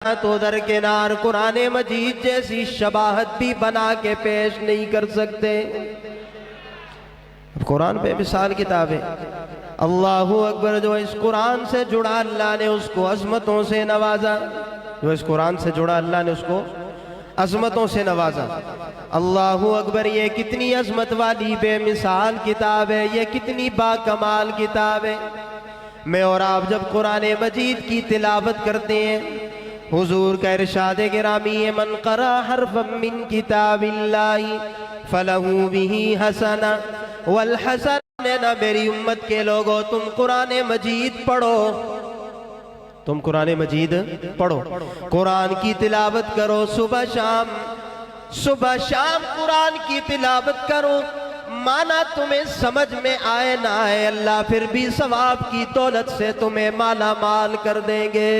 तो दरकिनार कुरान मजीद जैसी शबाहत भी बना के पेश नहीं कर सकते। कुरान पे मिसाल किताब है। अल्लाहु अकबर। जो इस कुरान से जुड़ा अल्लाह ने उसको अज़मतों से नवाजा। जो इस कुरान से जुड़ा अल्लाह ने उसको अज़मतों से नवाजा। अल्लाहु अकबर। ये कितनी अज़मत वाली बेमिसाल किताब है, ये कितनी बाकमाल किताब है। मैं और आप जब कुरान मजीद की तिलावत करते हैं, हुजूर का इरशाद गिरामी है, मन क़रा हर्फ़म मिन किताबिल्लाहि फलहू बिही हसना वल हसन। ना मेरी उम्मत के लोगों, तुम कुरान मजीद पढ़ो, तुम कुरान मजीद पढ़ो, कुरान की तिलावत करो, सुबह शाम कुरान की तिलावत करो। माना तुम्हें समझ में आए ना आए, अल्लाह फिर भी सवाब की दौलत से तुम्हें माला माल कर देंगे।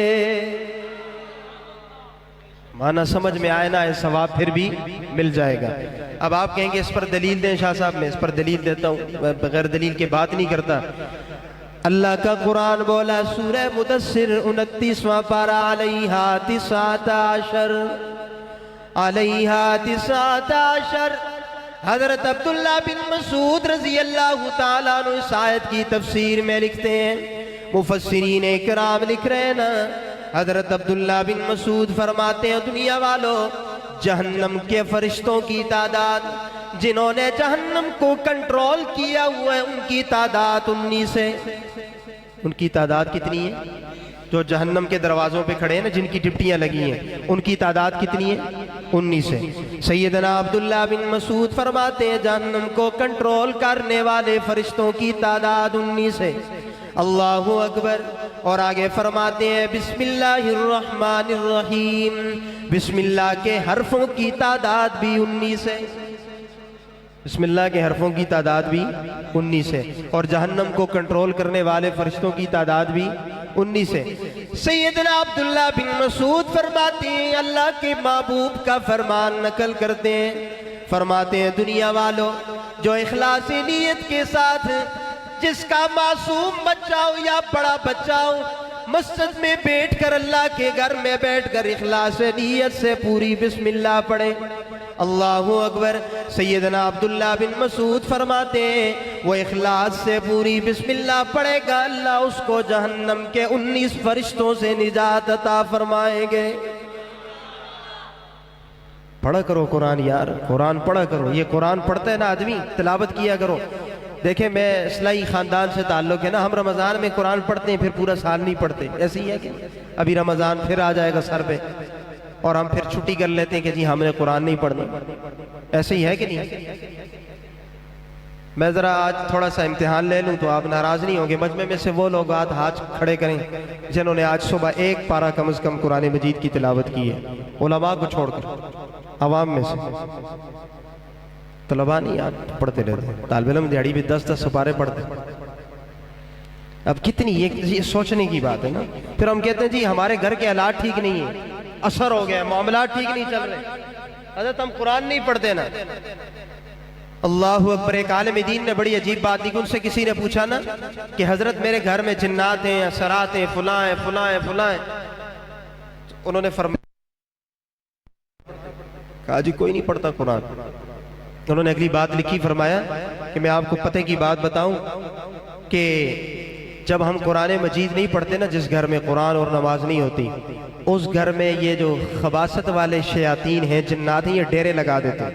माना समझ में आए ना आए, सवाब फिर भी मिल जाएगा। अब आप कहेंगे इस पर दलील दें शाह साहब। मैं इस पर दलील देता हूँ, बगैर दलील के बात नहीं करता। अल्लाह का कुरान बोला सूरह मुदस्सिर 29वां पारा, अलैहा तिसाताशर। हजरत अब्दुल्ला बिन मसूद रजी अल्लाह ताला अन्हु इस आयत की तफसीर में लिखते हैं, मुफस्सिरीन इकराम लिख रहे हैं ना, हजरत अब्दुल्ला बिन मसूद फरमाते हैं, दुनिया वालों, जहन्नम के फरिश्तों की तादाद, जिन्होंने जहन्नम को कंट्रोल किया हुआ है, उनकी तादाद 19 है। उनकी तादाद कितनी है? जो जहन्नम के दरवाजों पे खड़े हैं ना, जिनकी टिप्टियां लगी हैं, उनकी तादाद कितनी है? 19 है। सैयदना अब्दुल्ला बिन मसूद फरमाते हैं, जहन्नम को कंट्रोल करने वाले फरिश्तों की तादाद 19 है। अल्लाहु अकबर। और आगे फरमाते हैं, बिस्मिल्लाहिर्रहमानिर्रहीम, बिस्मिल्लाह के हरफों की तादाद भी 19 है। बिस्मिल्लाह के हरफों की तादाद भी 19 है। और जहन्नम को कंट्रोल करने वाले फरिश्तों की तादाद भी 19 है। सैयदना अब्दुल्ला बिन मसूद फरमाते हैं, अल्लाह के महबूब का फरमान नकल करते हैं, फरमाते हैं, दुनिया वालों, जो इखलास नीयत के साथ, जिसका मासूम बच्चा हो या बड़ा बच्चा हो, मस्जिद में बैठकर, अल्लाह के घर में बैठकर इखलास नीयत से पूरी बिस्मिल्लाह पढ़े। अल्लाहु अकबर। सैयदना अब्दुल्ला बिन मसूद फरमाते हैं, वो इखलास से पूरी बिस्मिल्लाह पढ़ेगा, अल्लाह उसको जहन्नम के 19 फरिश्तों से निजात अता फरमाएंगे। पढ़ा करो कुरान यार, कुरान पढ़ा करो। ये कुरान पढ़ते है ना आदमी, तिलावत किया करो। देखे, मैं इस्लाही ख़ानदान से ताल्लुक़ है ना, हम रमज़ान में कुरान पढ़ते हैं, फिर पूरा साल नहीं पढ़ते। ऐसे ही है कि अभी रमज़ान फिर आ जाएगा सर पे और हम फिर छुट्टी कर लेते हैं कि जी हमने कुरान नहीं पढ़ना। ऐसे ही है कि नहीं? मैं ज़रा आज थोड़ा सा इम्तिहान ले लूँ तो आप नाराज़ नहीं होंगे। मजमे में से वो लोग हाथ खड़े करें जिन्होंने आज सुबह एक पारा कम से कम कुरान मजीद की तिलावत की है, उलमा को छोड़कर। आवाम में से तलबा नहीं, आप पढ़ते रहते, तालिब इल्म दिहाड़ी भी 10-10 सुपारे पढ़ते। अब कितनी ये सोचने की बात है ना। फिर हम कहते हैं जी हमारे घर के हालात ठीक नहीं है, असर हो गया, मामला ठीक नहीं चल रहे, हज़रत हम कुरान नहीं पढ़ते ना। अल्लाहु अकबर। एक आलिम दीन ने बड़ी अजीब बात की, उनसे किसी ने पूछा ना कि हजरत मेरे घर में जिन्नात हैं, असरात हैं, फुला हैं, फुला हैं, फुला हैं। उन्होंने फरमाया, कहा जी कोई नहीं पढ़ता कुरान। उन्होंने अगली बात लिखी, फरमाया कि मैं आपको पते की बात बताऊं कि जब हम कुरान मजीद नहीं पढ़ते ना, जिस घर में कुरान और नमाज नहीं होती, उस घर में ये जो खबासत वाले शयातीन हैं, जिन्नात हैं, ये डेरे लगा देते हैं।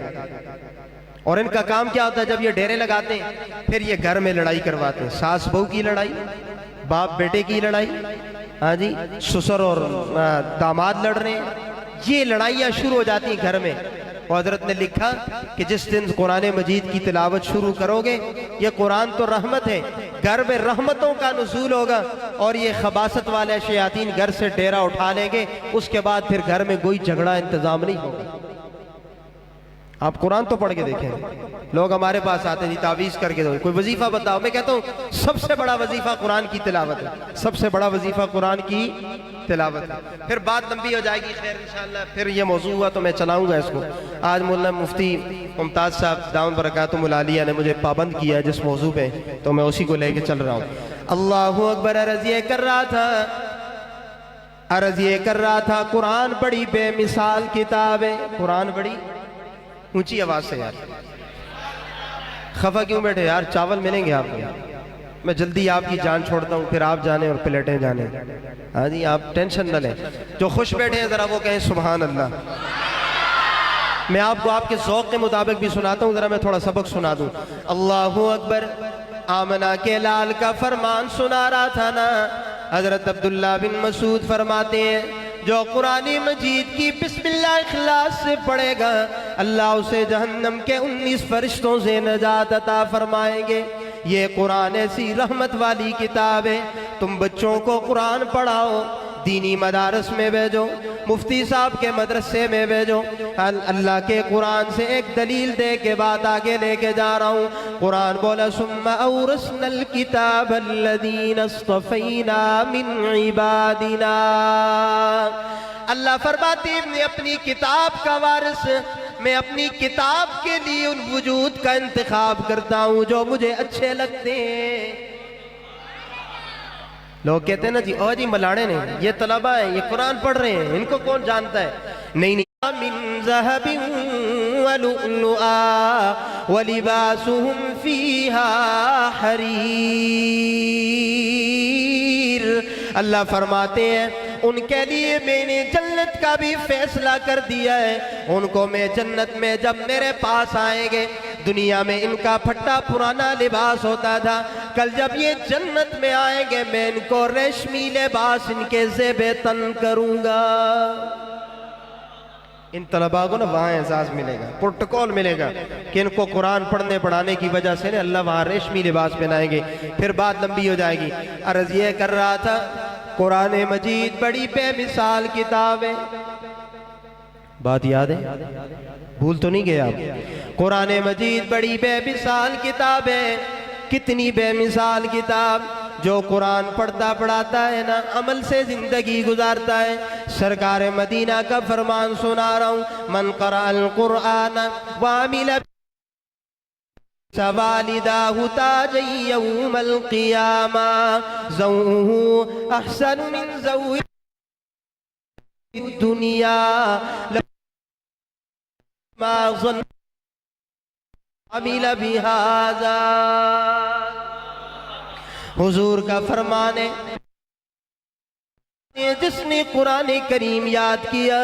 और इनका काम क्या होता है, जब ये डेरे लगाते हैं फिर ये घर में लड़ाई करवाते हैं। सास बहू की लड़ाई, बाप बेटे की लड़ाई, हाँ जी, ससुर और दामाद लड़ रहे हैं, ये लड़ाइयाँ शुरू हो जाती हैं घर में। और हजरत ने लिखा कि जिस दिन कुरान मजीद की तिलावत शुरू करोगे, ये कुरान तो रहमत है, घर में रहमतों का नुज़ूल होगा और ये खबासत वाले शयातीन घर से डेरा उठा लेंगे। उसके बाद फिर घर में कोई झगड़ा इंतजाम नहीं होगा। आप कुरान तो पढ़ के देखें। लोग हमारे पास आते हैं, तावीज़ करके दो, कोई वजीफा बताओ। मैं कहता हूँ सबसे बड़ा वजीफा कुरान की तिलावत है, सबसे बड़ा वजीफा कुरान की तिलावत है। फिर बात लंबी हो जाएगी, खैर इंशाअल्लाह फिर ये मौजू हुआ तो मैं चलाऊंगा इसको। आज मौलाना मुफ्ती मुमताज़ साहब दाम बरकातुहुल आलिया ने मुझे पाबंद किया जिस मौजू पे, तो मैं उसी को लेके चल रहा हूँ। अल्लाहु अकबर। रज़िया कर रहा था अर्ज ये कर रहा था, कुरान बड़ी बेमिसाल किताब है। कुरान बड़ी ऊंची आवाज से यार, खफा क्यों बैठे यार, चावल मिलेंगे आपको। मैं जल्दी आपकी जान छोड़ता हूँ, फिर आप जाने और प्लेटें जाने। हाँ जी, आप टेंशन न लें। जो खुश बैठे हैं ज़रा वो कहें सुभान अल्लाह। मैं आपको आपके ज़ौक़ के मुताबिक भी सुनाता हूँ, ज़रा मैं थोड़ा सबक सुना दूँ। अल्लाहु अकबर। आमना के लाल का फरमान सुना रहा था ना, हज़रत अब्दुल्ला बिन मसूद फरमाते हैं, जो कुरानी मजीद की बिस्मिल्लाह इखलास से पढ़ेगा अल्लाह उसे जहन्नम के 19 फरिश्तों से नजात अता फरमाएंगे। ये कुरान ऐसी रहमत वाली किताब है। तुम बच्चों को कुरान पढ़ाओ, दीनी मदारस में भेजो, मुफ्ती साहब के मदरसे में भेजो। अल्लाह के कुरान से एक दलील दे के बात आगे लेके जा रहा हूँ। कुरान बोला, सुम्मा औरसनल किताब अल्लज़ीना इस्तफ़ैना मिन इबादिना। अल्लाह फरमाते हैं, मैं अपनी किताब का वारिस, मैं अपनी किताब के लिए उन वजूद का इंतखाब करता हूँ जो मुझे अच्छे लगते हैं। लोग कहते हैं ना जी, ओ जी मलाड़े ने, ये तलबा है, ये कुरान पढ़ रहे हैं, इनको कौन जानता है। नहीं नहीं, मिन ज़हबिन व लुअलुआ व लिबासुहुम फीहा हरीर। अल्लाह फरमाते हैं, उनके लिए मैंने जन्नत का भी फैसला कर दिया है। उनको मैं जन्नत में जब मेरे पास आएंगे, दुनिया में इनका फट्टा पुराना लिबास होता था, कल जब ये जन्नत में आएंगे मैं इनको रेशमी लिबास इनके ज़ेबे तन करूंगा। इन तलबा को ना वहाँ एजाज मिलेगा, प्रोटोकॉल मिलेगा कि इनको कुरान पढ़ने पढ़ाने की वजह से ना अल्लाह वहाँ रेशमी लिबास पहनाएंगे। फिर बात लंबी हो जाएगी। अर्ज ये कर रहा था, कुरान मजीद बड़ी बेमिसाल किताब है। बात याद है, भूल तो नहीं गए आप। कुरान मजीद बड़ी बेमिसाल किताब है। कितनी बेमिसाल किताब, जो कुरान पढ़ता पढ़ाता है ना, अमल से जिंदगी गुजारता है। सरकार मदीना का फरमान सुना रहा हूँ, मन क़रअल कुरआन व अमिल वालिदाहु ताजन यौमल क़ियामा ज़ौहु अहसन मिन ज़ौइ दुनिया मा ज़न अमिल बिहाज़ा। हुजूर का फरमान है, जिसने कुरान करीम याद किया,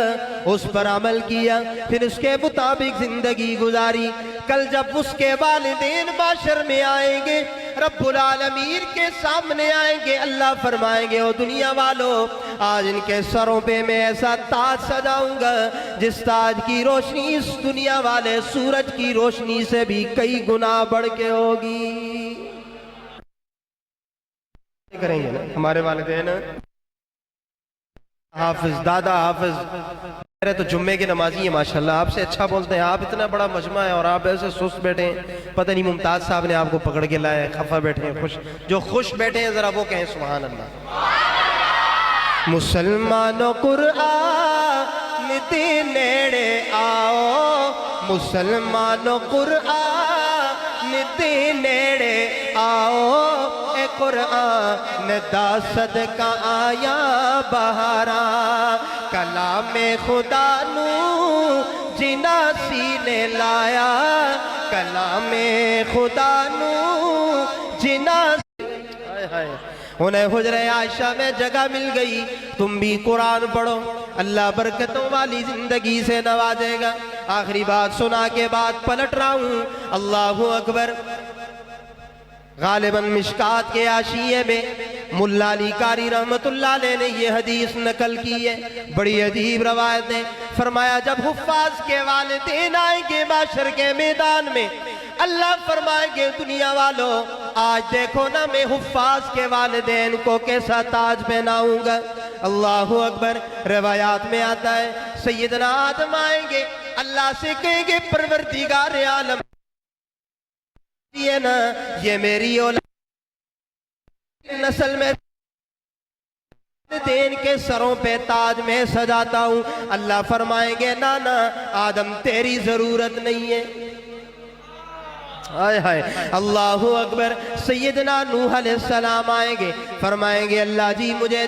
उस पर अमल किया, फिर उसके मुताबिक जिंदगी गुजारी, कल जब उसके वालिदैन माशर में आएंगे, रब्बुल आलमीन के सामने आएंगे, अल्लाह फरमाएंगे, ओ दुनिया वालों, आज इनके सरों पे मैं ऐसा ताज सजाऊंगा जिस ताज की रोशनी इस दुनिया वाले सूरज की रोशनी से भी कई गुना बढ़ के होगी। करेंगे ना हमारे वालिदैन, हाफिज दादा हाफिज मेरे तो जुम्मे के नमाजी है माशाल्लाह, आपसे अच्छा बोलते हैं। आप इतना बड़ा मजमा है और आप ऐसे सुस्त बैठे हैं, पता नहीं मुमताज साहब ने आपको पकड़ के लाया, खफा बैठे हैं, खुश, जो खुश बैठे हैं जरा वो कहें सुभान अल्लाह। मुसलमानों कुरआन दे नेड़े आओ, मुसलमानों कुरआन दे नेड़े आओ, ए कुरआन दा सदका आया बहारा, कलामे खुदा नू जिना सीने लाया, कलामे खुदा नू जिना। उन्हें हुजरे आयशा में जगह मिल गई, तुम भी कुरान पढ़ो, अल्लाह बरकतों वाली जिंदगी से नवाजेगा। आखिरी बात सुना के बाद पलट रहा हूँ, अल्लाहु अकबर। गालिबन मिशकात के आशिये में मुल्ला अली कारी रहमतुल्लाह अलैह ने ये हदीस नकल की है, बड़ी अजीब रवायत है। फरमाया, जब हुफ्फाज के वालिदैन आएंगे माशर के मैदान में, अल्लाह फरमाएंगे, दुनिया वालों आज देखो ना मैं हुफ्फाज के वालिदैन को कैसा ताज पहनाऊंगा। अल्लाहु अकबर। रिवायात में आता है, सैयदना आदम आएंगे, अल्लाह से कहेंगे, परवरदिगार आलम ये ना, ये मेरी औलाद नस्ल में देन के सरों पे ताज में सजाता हूं। अल्लाह फरमाएंगे, ना ना आदम तेरी जरूरत नहीं है। हाय हाय, अल्लाहु अकबर। सैयदना नूह अलैहिस्सलाम आएंगे, फरमाएंगे, अल्लाह जी मुझे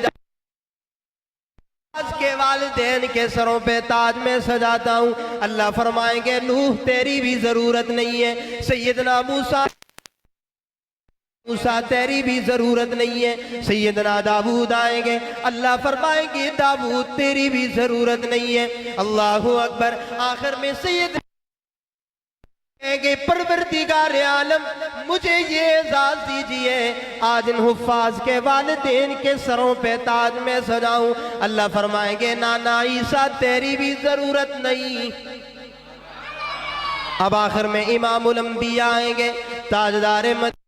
वालिदैन के सरों पे ताज में सजाता हूँ। अल्लाह फरमाएंगे नूह तेरी भी जरूरत नहीं है, सैयदना मूसा तेरी भी जरूरत नहीं है। सैयदना दाऊद आएंगे, अल्लाह फरमाएंगे दाऊद तेरी भी जरूरत नहीं है। अल्लाहु अकबर। आखिर में सैयद परवरदिगार आलम मुझे ये एजाज दीजिए आज इन हुफ्फाज के वालिदैन के सरों पे ताज में सजाऊं। अल्लाह फरमाएंगे नाना ईसा तेरी भी जरूरत नहीं। अब आखिर में इमामुल अंबिया आएंगे, ताजदार मदीना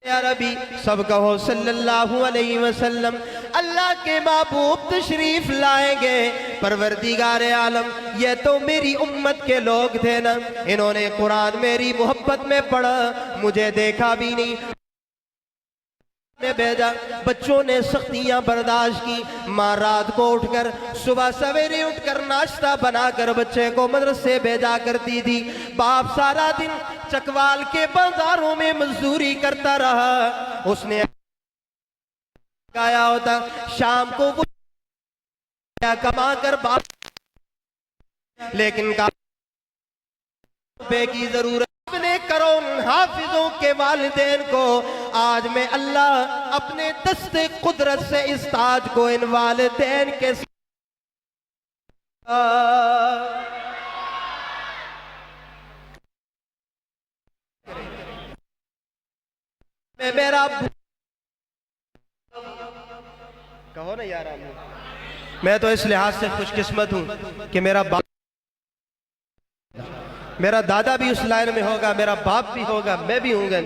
या रबी सब कहो सल्लल्लाहु अलैहि वसल्लम। अल्लाह के महबूब तशरीफ लाएंगे। परवरदिगार आलम ये तो मेरी उम्मत के लोग थे ना, इन्होंने कुरान मेरी मोहब्बत में पढ़ा, मुझे देखा भी नहीं, भेजा। बच्चों ने सख्तियां बर्दाश्त की। माँ रात को उठकर सुबह सवेरे उठकर नाश्ता बनाकर बच्चे को मदरसे भेजा करती थी। बाप सारा दिन चकवाल के बाजारों में मजदूरी करता रहा। उसने गाया होता, शाम को वो कमा कर बाप, लेकिन की जरूरत अपने करोड़ हाफिजों के वालिदैन को आज मैं अल्लाह अपने दस्ते कुदरत से इस ताज को इन वालिदैन के मेरा कहो ना यार, मैं तो इस लिहाज से खुशकिस्मत हूं कि मेरा बाप, मेरा दादा भी उस लाइन में होगा, मेरा बाप भी होगा, मैं भी हूँगा।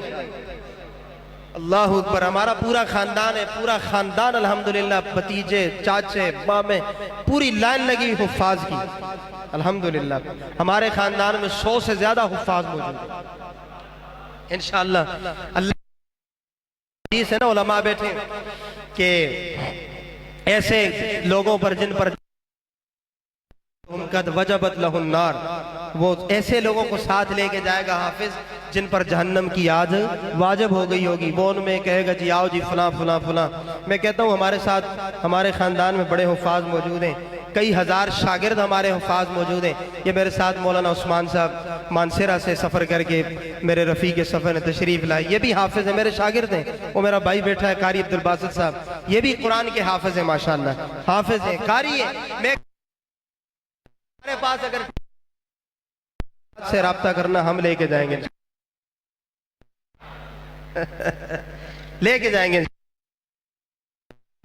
अल्लाह अकबर। हमारा पूरा खानदान है, पूरा खानदान अल्हम्दुलिल्लाह, भतीजे चाचे मामे पूरी लाइन लगी हुफ्फाज की अल्हम्दुलिल्लाह। हमारे खानदान में 100 से ज्यादा हुफ्फाज मौजूद है इंशाअल्लाह। अल्लाह से ना उलमा बैठे कि ऐसे लोगों पर जिन पर कद वजबत लहुन नार, वो ऐसे लोगों को साथ लेके जाएगा हाफिज जिन पर जहन्नम की आग वाजिब हो गई होगी। वो उनमें कहेगा जी आओ जी फला फला फला। मैं कहता हूँ हमारे साथ हमारे ख़ानदान में बड़े हुफ़ाज मौजूद हैं, कई हज़ार शागिर्द हमारे हुफ़ाज मौजूद हैं। ये मेरे साथ मौलाना उस्मान साहब मानसेरा से सफ़र करके मेरे रफ़ी के सफ़र में तशरीफ़ लाए, ये भी हाफिज़ है, मेरे शागिर्द हैं। वो मेरा भाई बैठा है कारी अब्दुल बासित साहब, ये भी कुरान के हाफिज़ हैं माशाअल्लाह, हाफिज़ हैं, कारी है। मैं मेरे पास अगर से राब्ता करना हम लेके जाएंगे लेके जाएंगे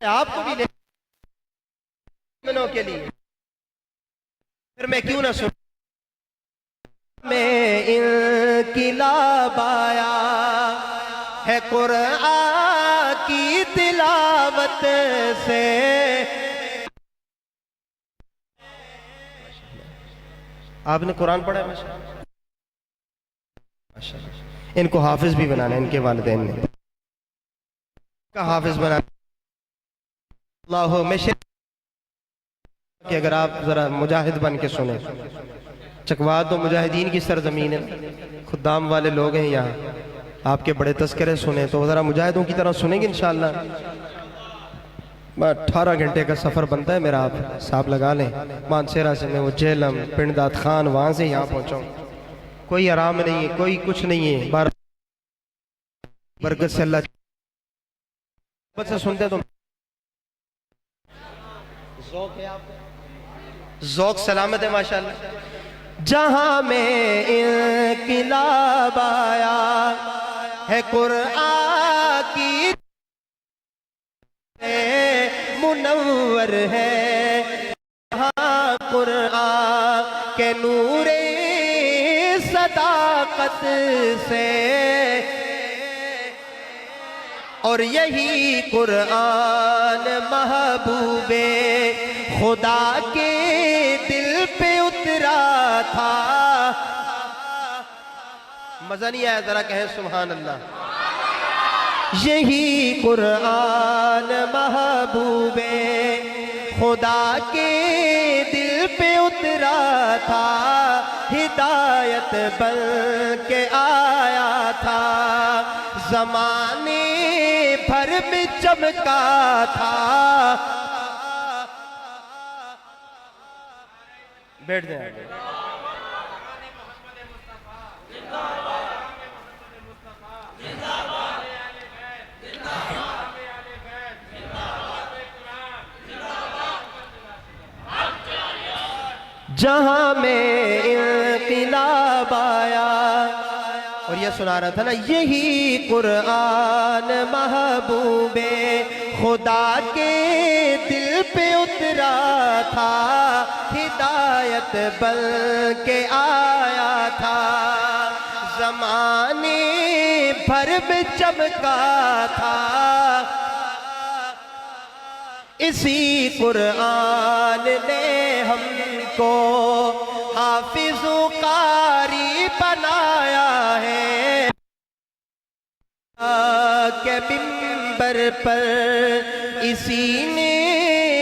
आपको भी के लिए। फिर मैं क्यों ना सुन में इनकिलाब आया है कुरान की तिलावत से। आपने कुरान पढ़ा है माशाअल्लाह, इनको हाफिज भी बनाना है, इनके वालिदैन ने का हाफिज बनाना। अल्लाह में कि अगर आप जरा मुजाहिद बन के सुने, चकवात तो मुजाहिदीन की सरजमीन है, खुदाम वाले लोग हैं यहाँ, आपके बड़े तस्करे सुने तो जरा मुजाहिदों की तरह सुनेंगे इंशाअल्लाह। 18 घंटे का सफ़र बनता है मेरा, आप हिसाब लगा लें। मानसेरा से मैं वो जेलम पिंड दात खान वहाँ से यहाँ पहुँचाऊँ, कोई आराम नहीं है, कोई कुछ नहीं है। बरकत से अल्लाह से सुनते तुम ज़ौक़ सलामत है माशाअल्लाह। जहाँ में इनकिलाब आया है कुरान की मुनव्वर है, जहाँ कुरान के नूरे सदाकत से, और यही कुरान महबूबे खुदा के दिल पे उतरा था। मजा नहीं आया? जरा कहें सुभान अल्लाह। यही कुरान महबूबे खुदा के दिल पे उतरा था, हिदायत बन के आया था, जमाने भर में चमका था। बैठ जाए। जहां में इंक़िलाब आया, और ये सुना रहा था ना, यही कुरान महबूबे खुदा के दिल पे उतरा था, हिदायत बन के आया था, ज़माने भर में चमका था, इसी कुरान ने हमको हाफिज़ कारी बनाया है, के मिंबर पर इसी ने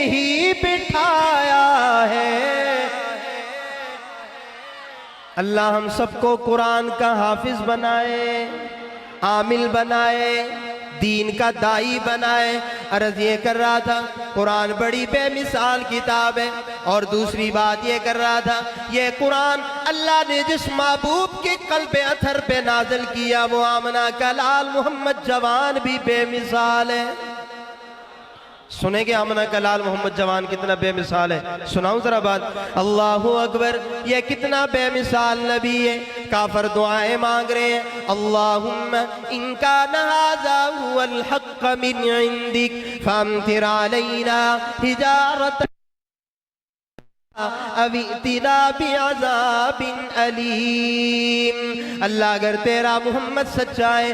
ही बिठाया है। अल्लाह हम सबको कुरान का हाफिज़ बनाए, आमिल बनाए, दीन का दाई बनाए। अर्ज़ ये कर रहा था कुरान बड़ी बेमिसाल किताब है, और दूसरी बात ये कर रहा था ये कुरान अल्लाह ने जिस महबूब के क़ल्ब अथर पे नाज़िल किया वो आमना का लाल मोहम्मद जवान भी बेमिसाल है। सुनेंगे आमना का लाल मोहम्मद जवान कितना बेमिसाल है। सुनाऊं जरा बात, अल्लाहु अकबर, ये कितना बेमिसाल नबी है। काफर दुआएं मांग रहे हैं, अल्लाहुम्मा इनका नहाज़ा हुवल हक़्क़ मिन इंदिक फअम्तिर अलैना हिजारत अवितिना बिअज़ाबिन अलीम। अल्लाह अगर तेरा मोहम्मद सच्चा है,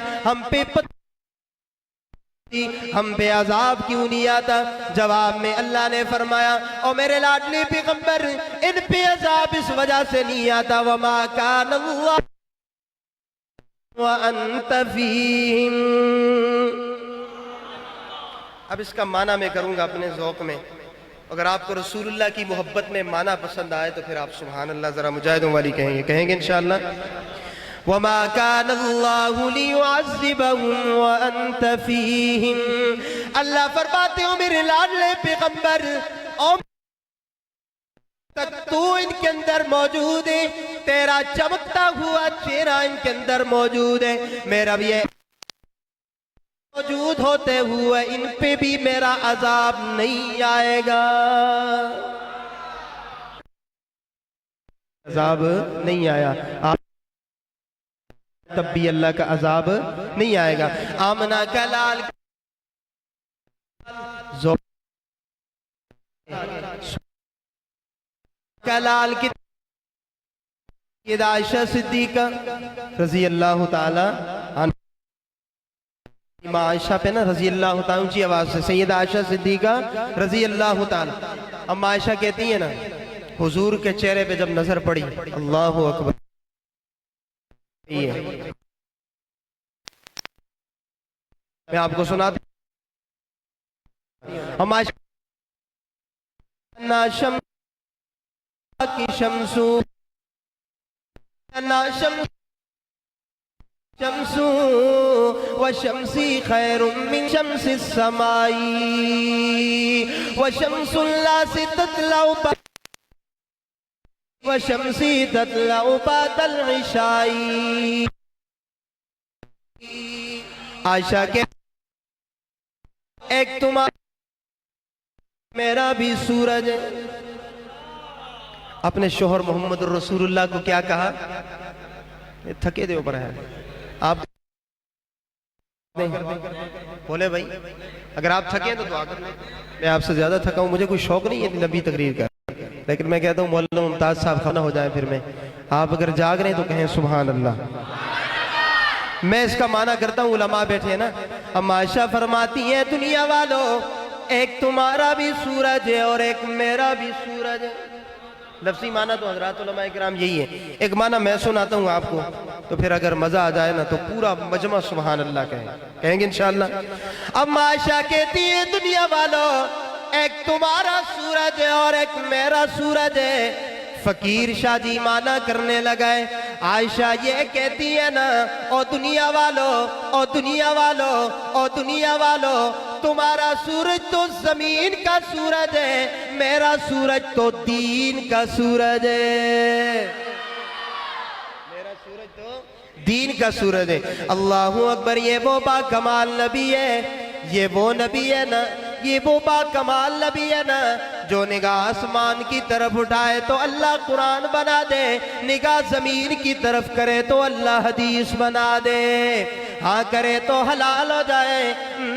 हम पे अजाब क्यों नहीं आता। जवाब में अल्लाह ने फरमाया, ओ मेरे लाडले पैगंबर, इन पे अजाब इस वजह से नहीं आता, वमा कान अल्लाह व अंत फीहिम। अब इसका माना मैं करूंगा अपने ज़ौक़ में। अगर आपको रसूलुल्लाह की मोहब्बत में माना पसंद आए तो फिर आप सुभान अल्लाह जरा मुजाहिदों वाली कहेंगे इंशाअल्लाह। वमा कान अल्लाहु लियुअज़्ज़िबहुम व अंत फीहिम। अल्लाह फरमाते हो मेरे लाडले पैगंबर, और तक तू इनके अंदर मौजूद है, तेरा चमकता हुआ चेहरा इनके अंदर मौजूद है, मेरा भी मौजूद होते हुए इन पे भी मेरा अजाब नहीं आएगा, अजाब नहीं आया। तब भी अल्लाह का अजाब नहीं आएगा। आमना का लाल का लाल की आयशा सिद्दीका रजी अल्लाह ताला अन्हा, आयशा पे ना रजी अल्लाह ताला ऊंची आवाज से सैयदा आयशा सिद्दीका रजी अल्लाह ताला। अम्मा आयशा कहती है ना, हुजूर के चेहरे पे जब नजर पड़ी, अल्लाहु अकबर, मैं आपको सुनाता की शमसू शमसू व शमसी खैरुम मिन शमसिस समाई व शमसुल्ला से ततलाउ व शमसी ततलाउ बादल इशाई। आयशा के एक तुम्हारा मेरा भी सूरज है। अपने शोहर मोहम्मद रसूलुल्लाह को क्या कहा, थके दे ऊपर है आप नहीं बोले भाई, अगर आप थके तो दुआ कर ले। मैं आपसे ज्यादा थका हूं, मुझे कोई शौक नहीं है नबी तकरीर का, लेकिन मैं कहता हूँ मौलाना मुमताज साहब खाना हो जाए फिर मैं, आप अगर जाग रहे हैं तो कहें सुभान अल्लाह। मैं इसका माना करता हूँ, उलमा बैठे हैं ना। हम आयशा फरमाती है, दुनिया वालों, एक तुम्हारा भी सूरज है और एक मेरा भी सूरज है। लफ्ज़ी माना तो हज़रात उलमा इकराम यही है। एक माना मैं सुनाता हूँ आपको, तो फिर अगर मज़ा आ जाए ना तो पूरा मजमा सुभान अल्लाह कहेंगे इंशाअल्लाह। अब आयशा कहती है, दुनिया वालों, एक तुम्हारा सूरज है और एक मेरा सूरज है। फकीर शादी माना करने लगा है। आयशा ये कहती है ना, ओ दुनिया वालों, ओ दुनिया वालों, ओ दुनिया वालों, तुम्हारा सूरज तो जमीन का सूरज है, मेरा सूरज तो दीन का सूरज है, मेरा सूरज तो दीन का सूरज है। अल्लाहु अकबर। ये वो बा कमाल नबी है, ये वो नबी है ना, ये वो बा कमाल नबी है ना, जो निगाह आसमान की तरफ उठाए तो अल्लाह कुरान बना दे, निगाह जमीन की तरफ करे तो अल्लाह हदीस बना दे। हाँ करे तो हलाल हो जाए,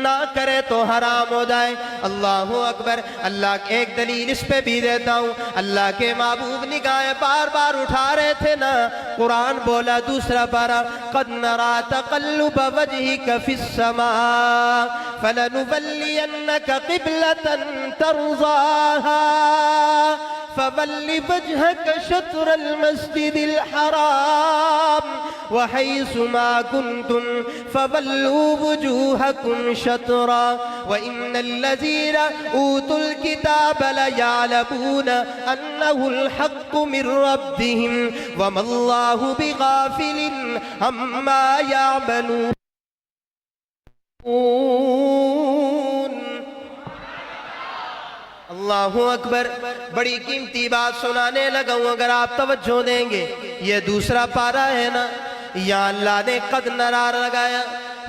ना करे तो हराम हो जाए। अल्लाहु अकबर। अल्लाह एक दलील इस पे भी देता हूँ, अल्लाह के महबूब निगाहें बार बार उठा रहे थे ना, कुरान बोला दूसरा पारा, क़द नरा तक़ल्लुब वजहिक फ़िस्समा फलनुवल्लियन्नक क़िबलतन तर्ज़ाहा फवल्लि वजहक शत्रल मस्जिदिल हराम वहैसुमा कुन्तुम फवल्लू वुजूहकुम शत्रा व इन्नल्लज़ीना ऊतुल किताब लयअलमून अन्नहुल हक्कु मिर रब्बिहिम वमल्लाहु बिगाफिलिन अम्मा यअमलून। अल्लाहु अकबर। बड़ी कीमती बात सुनाने लगा हूं, अगर आप तवज्जो देंगे। ये दूसरा पारा है ना, यहाँ अल्लाह ने कद नरार लगाया,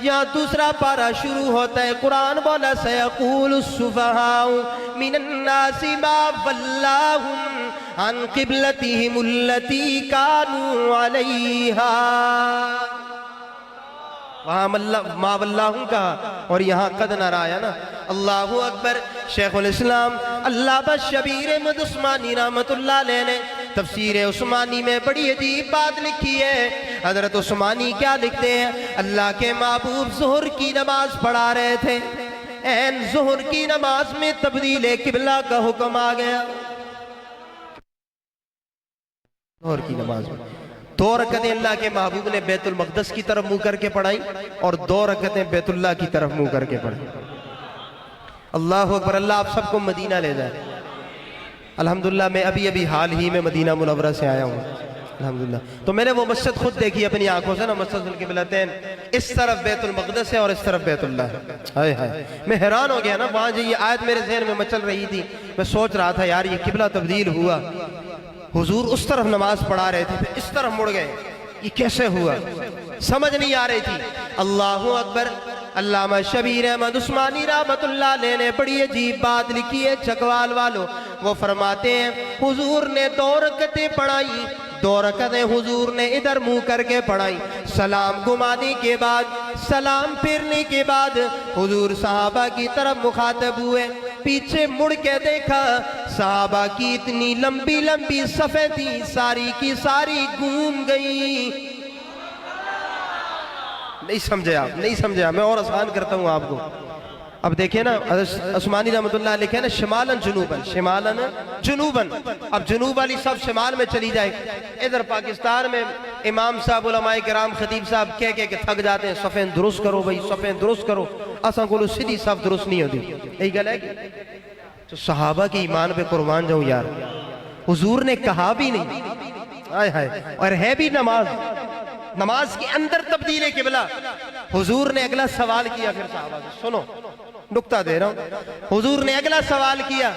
यहाँ दूसरा पारा शुरू होता है, कुरान बोला सयक़ूलु सुफ़हाउ मिनन्नासि मा वल्लाहुम अन क़िबलतिहिमुल्लती कानू अलैहा। वहाँ मा वल्लाहुम कहा और यहाँ कद नरा आया ना। अल्लाहु अकबर। शेखुल इस्लाम अल्लामा शबीर अहमद उस्मानी रहमतुल्लाह अलैह ने तफसीर उस्मानी में बड़ी अजीब बात लिखी है। हजरत उस्मानी क्या लिखते हैं, अल्लाह के महबूब ज़ुहर की नमाज पढ़ा रहे थे, ऐन ज़ुहर की नमाज में तब्दील किबला का हुक्म आ गया। ज़ुहर की नमाज में 2 रकअतें अल्लाह के महबूब ने बैतुल मक़दस की तरफ मुंह करके पढ़ाई और 2 रकअतें बैतुल्लाह की तरफ मुंह करके पढ़ाई। अल्लाह अकबर। अल्लाह आप सबको मदीना ले जाए। अल्हम्दुलिल्लाह मैं अभी अभी हाल ही में मदीना मुनव्वरा से आया हूँ अल्हम्दुलिल्लाह। तो मैंने वो मस्जिद खुद देखी अपनी आंखों से ना, मस्जिदुल क़िबलतैन। इस तरफ बैतुल मक़दस है और इस तरफ बैतुल्लाह है। हाय हाय, मैं हैरान हो गया ना, वहाँ जो ये आयत मेरे ज़हन में मचल रही थी, मैं सोच रहा था यार ये किबला तब्दील हुआ, हुजूर उस तरफ नमाज पढ़ा रहे थे फिर इस तरफ मुड़ गए, ये कैसे हुआ, समझ नहीं आ रही थी। अल्लाहु अकबर। अल्लामा शबीर अहमद उस्मानी रहमतुल्लाह अलैह ने बड़ी अजीब बात लिखी है चकवाल वालों। वो फरमाते हैं हुजूर ने 2 रकअतें पढ़ाई, 2 रकअतें हुजूर ने इधर मुंह करके पढ़ाई। सलाम घुमाने के बाद, सलाम फेरने के बाद हुजूर सहाबा की तरफ मुखातब हुए, पीछे मुड़ के देखा, सहाबा की इतनी लंबी लंबी सफ़े थी, सारी की सारी घूम गई। नहीं समझे आप, नहीं समझे आप, मैं और आसान करता हूँ आपको। अब देखिए ना, उस्मानी रहमतुल्लाह लिखे ना, शिमालन जुनूबन, शिमालन जुनूबन। अब जुनूब वाली सब शिमाल में चली जाए। इधर पाकिस्तान में इमाम साहब, उलमाए किराम, खतीब साहब कह के थक जाते हैं, सफ़ें दुरुस्त करो भाई, सफ़ें दुरुस्त करो। असा को सीधी सफ़ दुरुस्त नहीं होती, यही गल है। तो सहाबा के ईमान पे कुर्बान जाऊं यार, हुजूर ने कहा भी नहीं, हाय हाय, और है भी नमाज, नमाज के अंदर तब्दील किबला। हुजूर ने अगला सवाल किया, फिर सहाबा से सुनो, नुक्ता दे रहा हूं। हुजूर ने अगला सवाल किया,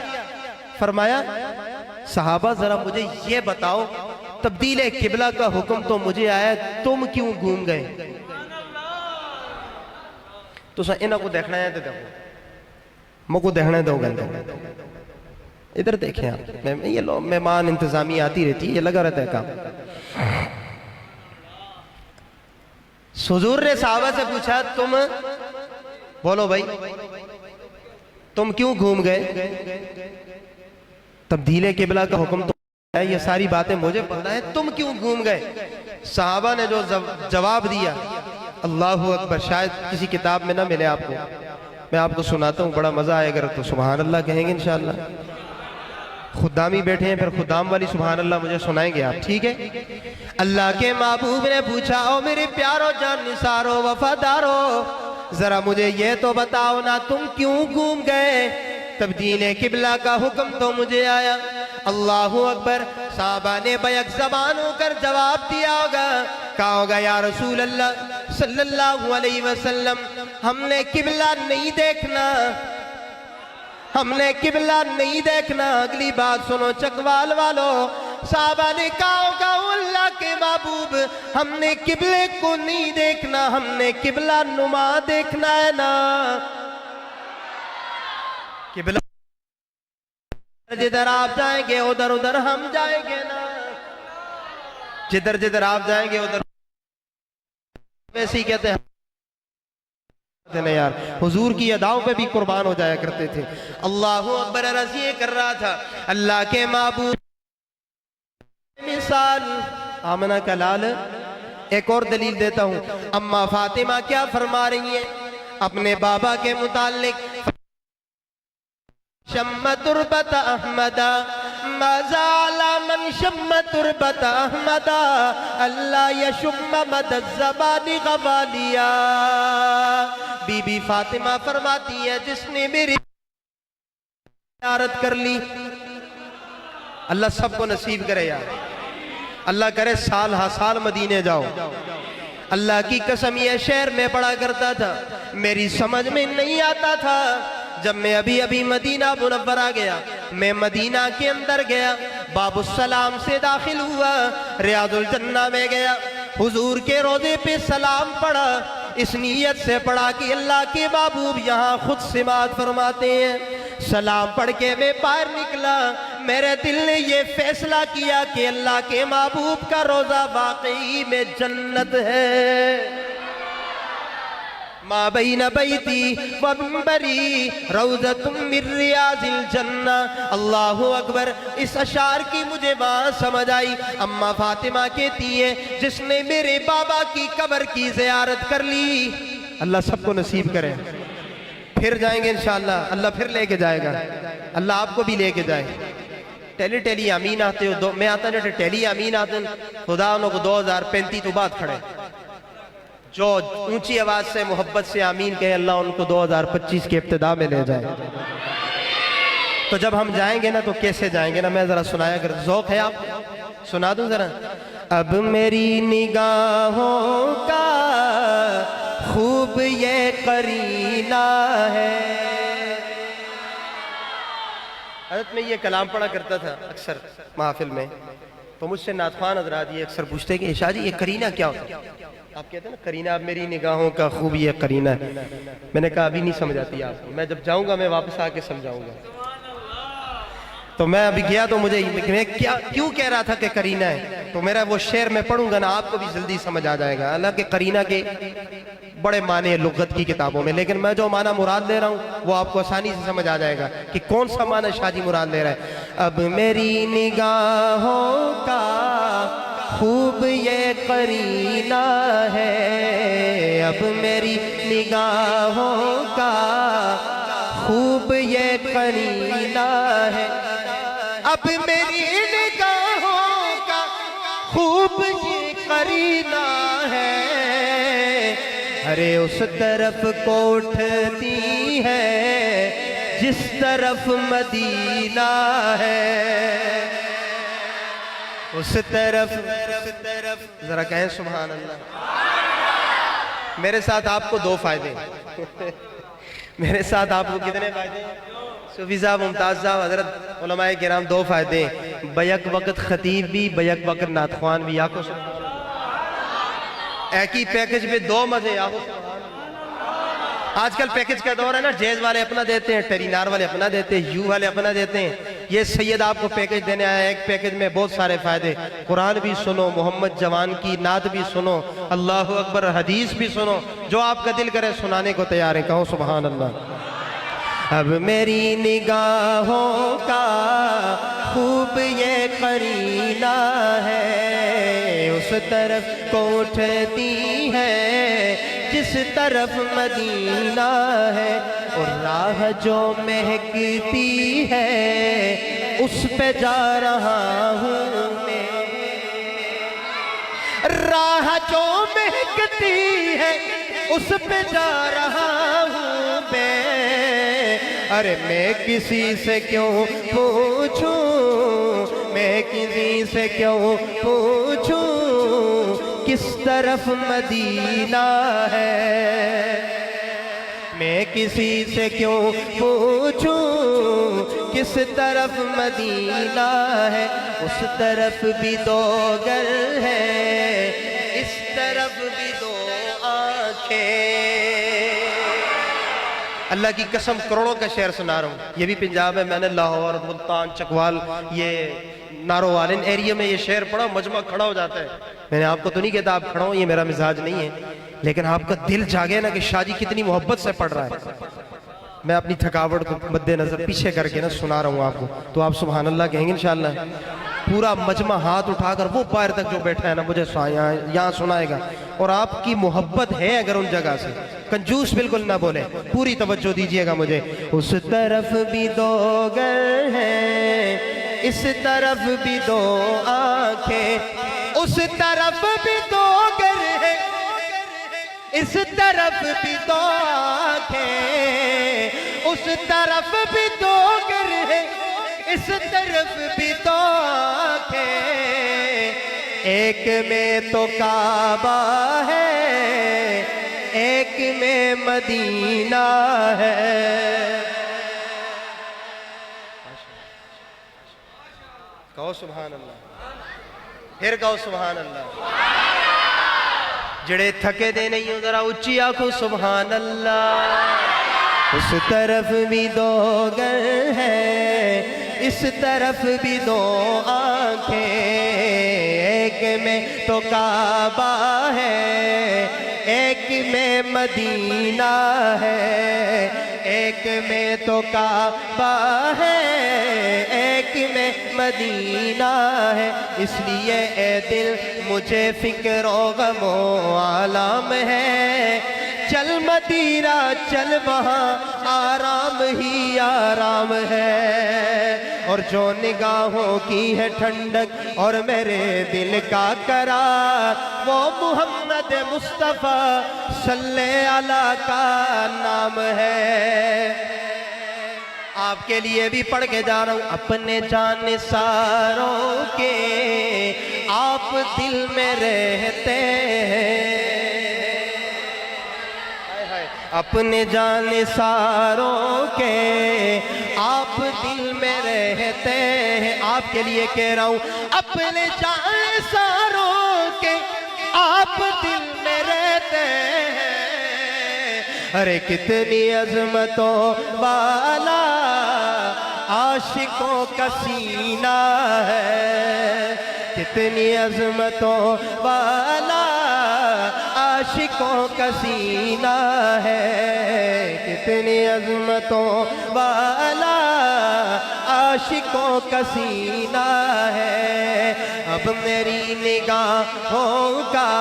फरमाया सहाबा जरा मुझे ये बताओ, तब्दील किबला का हुक्म तो मुझे आया, तुम क्यों घूम गए? तो इन्हों को देखना है तो देखो, मुझको देखना है दो घंटे, इधर देखें आप। ये लो मेहमान इंतजामी आती रहती है, ये लगा रहता है काम। हुजूर ने सहाबा से पूछा, तुम बोलो भाई, तुम क्यों घूम गए? तब्दील किबला का हुक्म तो है, ये सारी बातें मुझे पता है, तुम क्यों घूम गए? सहाबा ने जो जवाब दिया, अल्लाहु अकबर, शायद किसी किताब में ना मिले आपको, मैं आपको सुनाता हूँ, बड़ा मजा आएगा तो सुभान अल्लाह कहेंगे इंशाअल्लाह। खुदामी बैठे हैं, फिर खुदाम वाली सुभान अल्लाह मुझे सुनाएंगे आप, ठीक है? अल्लाह के महबूब ने पूछा, ओ मेरे प्यारो जान निसारो वफादारो, जरा मुझे ये तो बताओ ना, तुम क्यों घूम गए? तब्दील किबला का हुक्म तो मुझे आया। अल्लाहु अकबर। साहबा ने बैक ज़बान होकर जवाब दिया होगा, कहा होगा, या रसूल अल्लाह सल्लल्लाहु अलैहि वसल्लम, हमने किबला नहीं देखना, हमने किबला नहीं देखना। अगली बात सुनो चकवाल वालों, साहबा ने कहा अल्लाह के महबूब हमने किबले को नहीं देखना, हमने किबला नुमा देखना है ना। किबला जिधर आप जाएंगे उधर उधर हम जाएंगे ना, जिधर जिधर आप जाएंगे उधर वैसे ही कहते हैं ना यार, हुजूर की अदाओं पे भी कुर्बान हो जाया करते थे। अल्लाह अकबर अर्ज़ ये कर रहा था, अल्लाह के महबूब मिसाल आमना का लाल। एक और दलील देता हूं, अम्मा फातिमा क्या फरमा रही हैं अपने बाबा के मुतालिक, शम्म तुरबत अहमदा मज़ाला मन शम्म तुरबत अहमदा अल्लाह यशुम्म मदद ज़बानी गवालिया। बीबी फातिमा फरमाती है जिसने मेरी ज़ियारत कर ली, अल्लाह सबको नसीब करे यार, अल्लाह करे साल हा साल मदीने जाओ। अल्लाह की कसम ये शहर में पढ़ा करता था, मेरी समझ में नहीं आता था। जब मैं अभी अभी मदीना मुनव्वरा गया, मैं मदीना के अंदर गया, बाबुस्सलाम से दाखिल हुआ, रियाजुल जन्ना में गया, हुजूर के रोजे पे सलाम पढ़ा, इस नीयत से पढ़ा कि अल्लाह के महबूब यहाँ खुद सिमात फरमाते हैं। सलाम पढ़ के मैं बाहर निकला, मेरे दिल ने ये फैसला किया कि अल्लाह के महबूब का रोजा वाकई में जन्नत है। मा बैन बैती व मिंबरी रौज़तुम मिन रियाज़िल जन्ना। अल्लाहु अकबर। इस अशार की मुझे बात समझ आई। अम्मा फातिमा कहती है जिसने मेरे बाबा की कब्र की ज़ियारत कर ली, अल्लाह सबको नसीब करे। फिर जाएंगे इंशाअल्लाह, अल्लाह फिर लेके जाएगा, अल्लाह आपको भी लेके जाए। टेली अमीन आते हो, मैं आता ना टेली अमीन आते खुदा उनको 2035 तो बाद खड़े, जो ऊंची आवाज से मोहब्बत से आमीन कहे, अल्लाह उनको 2025 के इब्तिदा में ले जाए। तो जब हम जाएंगे ना तो कैसे जाएंगे ना, मैं जरा सुनाया कर, ज़ौक़ है आप सुना दूं जरा। अब मेरी निगाहों का खूब ये करीना है। हज़रत में ये कलाम पढ़ा करता था अक्सर महफिल में, तो मुझसे नातखान हज़रात ये अक्सर पूछते कि शाह जी ये करीना क्या होता है? आप कहते हैं ना करीना, अब मेरी निगाहों का खूब ये करीना है। मैंने कहा अभी नहीं समझ आती आपको, मैं जब जाऊंगा मैं वापस आके समझाऊंगा। तो मैं अभी गया तो मुझे मैं क्या क्यों कह रहा था कि करीना है, तो मेरा वो शेर में पढ़ूंगा ना आपको भी जल्दी समझ आ जाएगा। हालांकि करीना के बड़े माने हैं लुग़त की किताबों में, लेकिन मैं जो माना मुराद ले रहा हूँ वो आपको आसानी से समझ आ जाएगा कि कौन सा माना शादी मुराद ले रहा है। अब मेरी निगाहों का खूब ये करीना है, अब मेरी निगाहों का खूब ये करीना है, अब मेरी निगाहों का खूब ये करीना है। अरे उस तरफ को उठती है जिस तरफ मदीना है, उस तरफ जरा कहें सुभान अल्लाह। मेरे साथ आपको दो फायदे मेरे साथ आपको कितने फायदे? सूफी साहब, मुमताज साहब, हजरत उलमाए किराम, दो फायदे, बैक वक्त खतीब भी, बैक वक्त नातख्वान भी। आको एक ही पैकेज पे दो मजे। आको आजकल पैकेज का दौर है ना, जेज वाले अपना देते हैं, टेरीनार वाले अपना देते हैं, यू वाले अपना देते हैं। ये सैयद आपको पैकेज देने आया है, एक पैकेज में बहुत सारे फायदे, कुरान भी सुनो, मोहम्मद जवान की नात भी सुनो, अल्लाह अकबर हदीस भी सुनो, जो आपका दिल करे सुनाने को तैयार है, कहो सुभान अल्लाह। अब मेरी निगाहों का खूब ये करीना है, उस तरफ को उठती है जिस तरफ मदीना है, और राह जो महकती है उस पे जा रहा हूँ मैं, राह जो महकती है उस पे जा रहा हूँ मैं। अरे मैं किसी से क्यों पूछूं, मैं किसी से क्यों पूछूं किस तरफ मदीना है। मैं किसी से क्यों पूछूं किस तरफ मदीना है, उस तरफ भी दो घर है, इस तरफ भी दो आंखें। अल्लाह की कसम करोड़ों का शेर सुना रहा हूँ। ये भी पंजाब है, मैंने लाहौर, मुल्तान, चकवाल, ये नारोवाल इन एरिया में ये शेर पढ़ा, मजमा खड़ा हो जाता है। मैंने आपको तो नहीं कहता आप खड़ा हो, ये मेरा मिजाज नहीं है, लेकिन आपका दिल जागे ना कि शाहजी कितनी मोहब्बत से पढ़ रहा है। मैं अपनी थकावट को मद्देनजर पीछे करके ना सुना रहा हूँ आपको, तो आप सुभान अल्लाह कहेंगे इंशाअल्लाह। पूरा मजमा हाथ उठाकर वो बाहर तक जो बैठा है ना मुझे यहाँ सुनाएगा, और आपकी मोहब्बत है अगर उन जगह से, कंजूस बिल्कुल ना बोले, पूरी तवज्जो दीजिएगा मुझे। उस तरफ भी दो घर हैं, इस तरफ भी दो आंखें, उस तरफ भी दो घर है, इस तरफ भी दो आंखें, उस तरफ भी दो घर है, इस तरफ भी दो आंखें। एक में तो काबा है, एक में मदीना है। कहो सुभान अल्लाह, फिर कहो सुभान अल्लाह। जड़े थके दे नहीं हो जरा उच्ची आंखों सुभान अल्लाह। उस तरफ भी दो घर है, इस तरफ भी दो आंखें, एक में तो काबा है, एक में मदीना है, एक में तो काबा है, एक में मदीना है। इसलिए ए दिल मुझे फिक्रो गमो आलम है, चल मदीना चल वहाँ आराम ही आराम है। और जो निगाहों की है ठंडक और मेरे दिल का करार, वो मोहम्मद मुस्तफ़ा सल्लल्लाहु अलैहि का नाम है। आपके लिए भी पढ़ के जा रहा हूँ। अपने जान सारों के आप दिल में रहते हैं, अपने जान सारों के आप दिल में रहते हैं। आपके लिए कह रहा हूँ, अपने जान सारों के आप दिल में रहते हैं। अरे कितनी अजमतों वाला आशिकों का सीना है, कितनी अजमतों वाला आशिकों का सीना है, कितनी अजमतों वाला आशिकों का सीना है। अब मेरी निगाहों का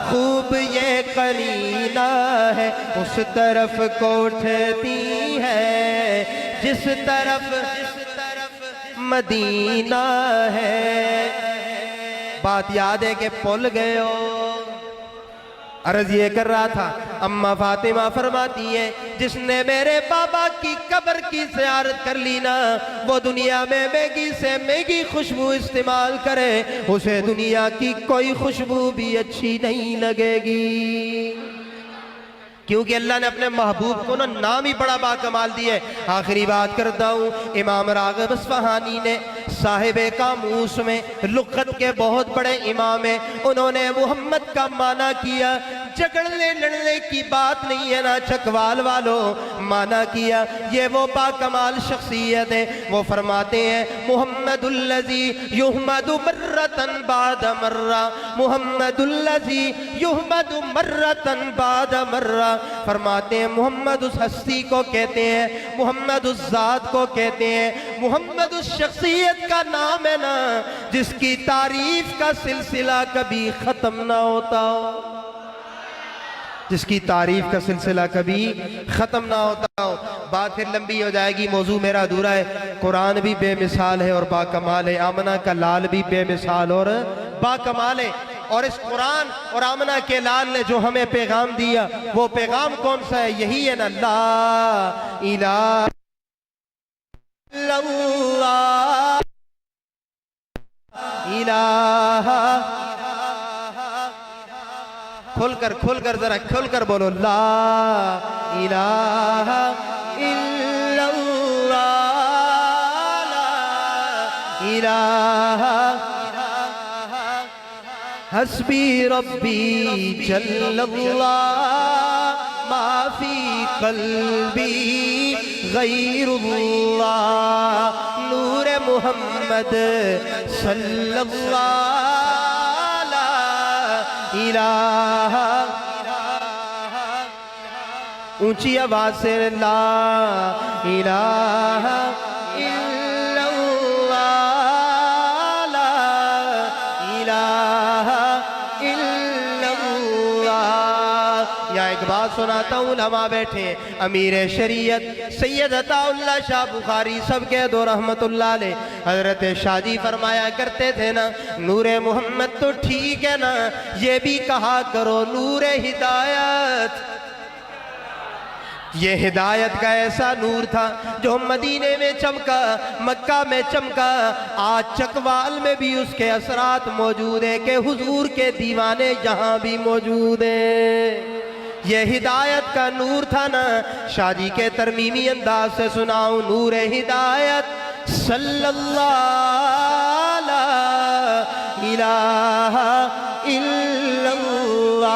खूब ये करीना है, उस तरफ को उठती है जिस तरफ मदीना है। बात याद है कि भूल गए हो? अर्ज ये कर रहा था, अम्मा फातिमा फरमाती है, जिसने मेरे बाबा की कब्र की ज़ियारत कर ली ना, वो दुनिया में मैगी से मैगी खुशबू इस्तेमाल करे, उसे दुनिया की कोई खुशबू भी अच्छी नहीं लगेगी। क्योंकि अल्लाह ने अपने महबूब को ना नाम ही बड़ा बाकमाल दिया है। आखिरी बात करता हूँ, इमाम राग़िब अस्फ़हानी ने साहिबे कामूस में लुग़त के बहुत बड़े इमाम हैं, उन्होंने मोहम्मद का माना किया। झगड़ने लड़ने की बात नहीं है ना चकवाल वालों, माना किया। ये वो बाकमाल शख्सियत है। वो फरमाते हैं, मुहम्मदुल्लज़ी युहमदु मर्रतन बाद मर्रा, मुहम्मदुल्लज़ी युहमदु मर्रतन बाद मर्रा। फरमाते हैं, मोहम्मद उस हस्ती को कहते हैं, मोहम्मद उस ज़ात को कहते हैं, मोहम्मद उस शख्सियत का नाम है ना जिसकी तारीफ का सिलसिला कभी खत्म ना होता हो, जिसकी तारीफ का सिलसिला कभी ख़त्म ना होता हो। बात फिर लंबी हो जाएगी, मौजू मेरा अधूरा है। कुरान भी बेमिसाल है और बाकमाल है, आमना का लाल भी बेमिसाल और बाकमाल है। और इस कुरान और आमना के लाल ने जो हमें पैगाम दिया, वो पैगाम कौन सा है? यही है ना, ला इलाहा इल्लल्लाह, इलाहा खोल कर जरा खोल कर बोलो, ला इलाहा इल्लल्लाह, ला इलाहा हस्बी रब्बी जल्लल्लाह, माफी कल्बी गैरुल्लाह, नूर मुहम्मद सल्लल्लाहु ला इलाहा, ऊंची आवाज से ला इलाहा इल्लल्लाह, ला इलाहा इल्लल्लाह। यहाँ एक बात सुनाता हूँ, उलमा बैठे, अमीर शरीयत सैयद अताउल्लाह शाह बुखारी सबके दो रहमतुल्लाह अलैह, हजरत शादी फरमाया करते थे ना, नूरे मोहम्मद तो ठीक है ना, ये भी कहा करो नूरे हिदायत। ये हिदायत का ऐसा नूर था जो मदीने में चमका, मक्का में चमका, आज चकवाल में भी उसके असरात मौजूद है कि हुजूर के दीवाने यहाँ भी मौजूद हैं। ये हिदायत का नूर था ना, शादी के तरमीमी अंदाज से सुनाऊं, नूर हिदायत सल्लल्लाहु ला इलाहा इल्लल्लाह,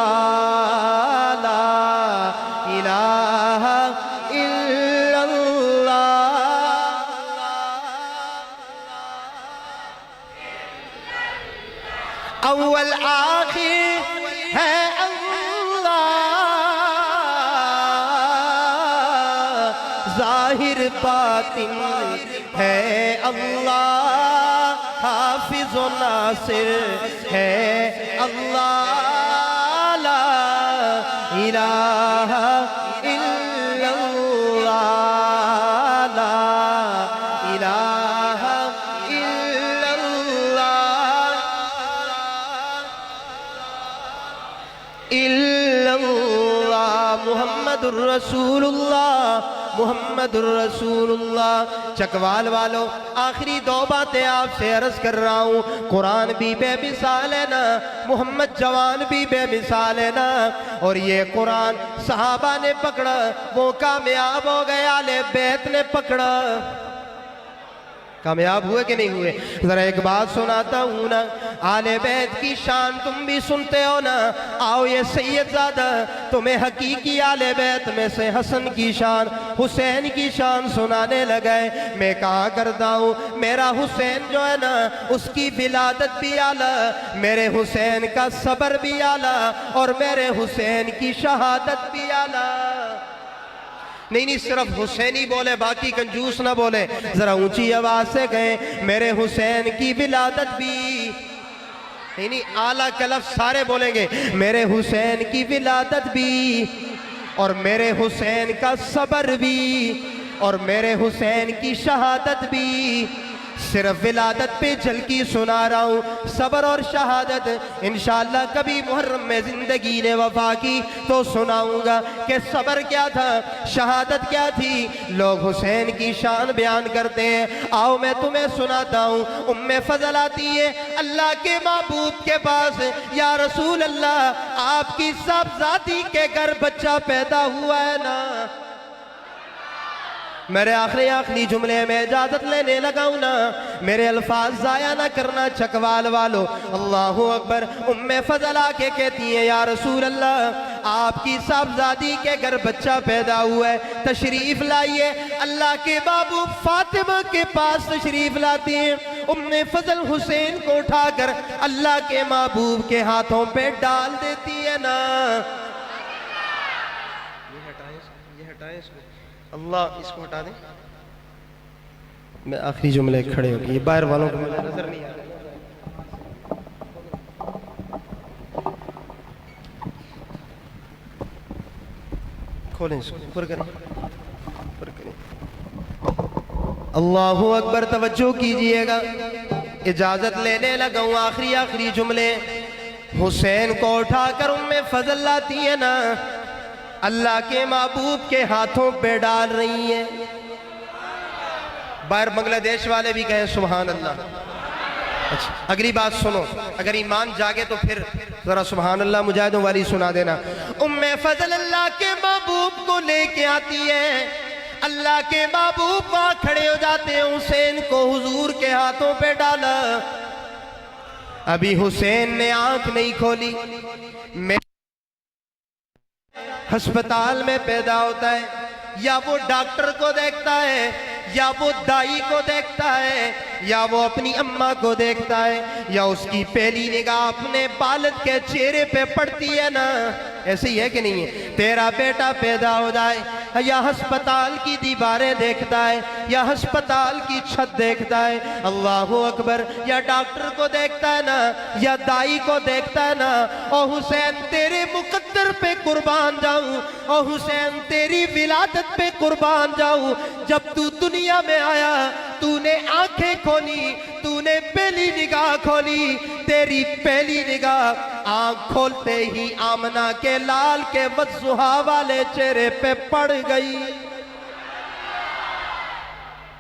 ला इलाहा इल्लल्लाह, अव्वल आखिर है जाहिर बातिन है अल्लाह, हाफिज व नासिर है अल्लाह, ला इलाहा इल्लल्लाह, ला इलाहा इल्लल्लाह, मुहम्मदुर रसूलुल्लाह, मुहम्मदुर रसूलुल्लाह। चकवाल वालों, आखिरी दो बातें आपसे अर्ज कर रहा हूँ। कुरान भी बेमिसाल है ना, मोहम्मद जवान भी बेमिसाल है ना, और ये कुरान सहाबा ने पकड़ा, वो कामयाब हो गए, आले बैत ने पकड़ा, कामयाब हुए कि नहीं हुए? जरा एक बात सुनाता हूँ ना, आले बैत की शान तुम भी सुनते हो ना, आओ ये सैयदजादा तुम्हें हकीकी आले बैत में से हसन की शान, हुसैन की शान सुनाने लगे। मैं कहा करता हूँ, मेरा हुसैन जो है ना, उसकी विलादत भी आला, मेरे हुसैन का सबर भी आला, और मेरे हुसैन की शहादत भी आला। नहीं नहीं, सिर्फ हुसैनी बोले, बाकी कंजूस ना बोले, जरा ऊंची आवाज से कहें, मेरे हुसैन की विलादत भी, नहीं नहीं, आला का लफ्ज़ सारे बोलेंगे, मेरे हुसैन की विलादत भी, और मेरे हुसैन का सबर भी, और मेरे हुसैन की शहादत भी। सिर्फ विलादत पे झलकी सुना रहा हूँ, सबर और शहादत इंशाअल्लाह कभी मुहर्रम में जिंदगी ने वफा की तो सुनाऊंगा कि सबर क्या था, शहादत क्या थी। लोग हुसैन की शान बयान करते हैं, आओ मैं तुम्हें सुनाता हूँ। उम्मे फजल आती है अल्लाह के महबूब के पास, या रसूल अल्लाह, आपकी साहबजादी के घर बच्चा पैदा हुआ है ना। मेरे आखिरी जुमले में इजाजत लेने लगाऊं ना, मेरे अल्फाज जाया ना करना चकवाल वालों। अल्लाहु अकबर। उम्मे फजल आके कहती है, या रसूल अल्लाह, आपकी साहबजादी के घर बच्चा पैदा हुआ है, तशरीफ लाइए। अल्लाह के बाबू फातिमा के पास तशरीफ लाती हैं। उम्मे फजल हुसैन को उठाकर अल्लाह के महबूब के हाथों पे डाल देती है ना। ये हटाएं इसको, अल्लाह, इसको हटा दें। मैं आखिरी जुमले खड़े हो गए, ये बाहर वालों को मुझे नजर नहीं आ रहा। खोलें इसको, ऊपर करें, ऊपर करें। अल्लाहु अकबर। तवज्जो कीजिएगा, इजाजत लेने लगा हूँ। आखिरी जुमले। हुसैन को उठाकर उम्मे फजल लाती है ना, अल्लाह के महबूब के हाथों पे डाल रही हैं। बाहर बांग्लादेश वाले भी कहें सुभान अल्लाह। अच्छा, अगली बात सुनो, अगर ईमान जागे तो फिर जरा सुभान अल्लाह मुजाहिदों वाली सुना देना। उम्मे फजल अल्लाह के महबूब को लेके आती है, अल्लाह के महबूब वहां खड़े हो जाते हैं, हुसैन को हुजूर के हाथों पे डाला। अभी हुसैन ने आंख नहीं खोली, मैं अस्पताल में पैदा होता है, या वो डॉक्टर को देखता है, या वो दाई को देखता है, या वो अपनी अम्मा को देखता है, या उसकी पहली निगाह अपने बालद के चेहरे पे पड़ती है ना। ऐसे ही है कि नहीं है? तेरा बेटा पैदा हो जाए, या अस्पताल की दीवारें देखता है, या अस्पताल की छत देखता है, अल्लाहु अकबर, या डॉक्टर को देखता है ना, या दाई को देखता है ना। ओ हुसैन तेरे मुकद्दर पे कुर्बान जाऊं, ओ हुसैन तेरी विलादत पे कुर्बान जाऊं। जब तू दुनिया में आया, तूने आंखें खोली, तूने पहली निगाह खोली, तेरी पहली निगाह आंख खोलते ही आमना के लाल के वज़ुहा वाले चेहरे पे पड़ गई।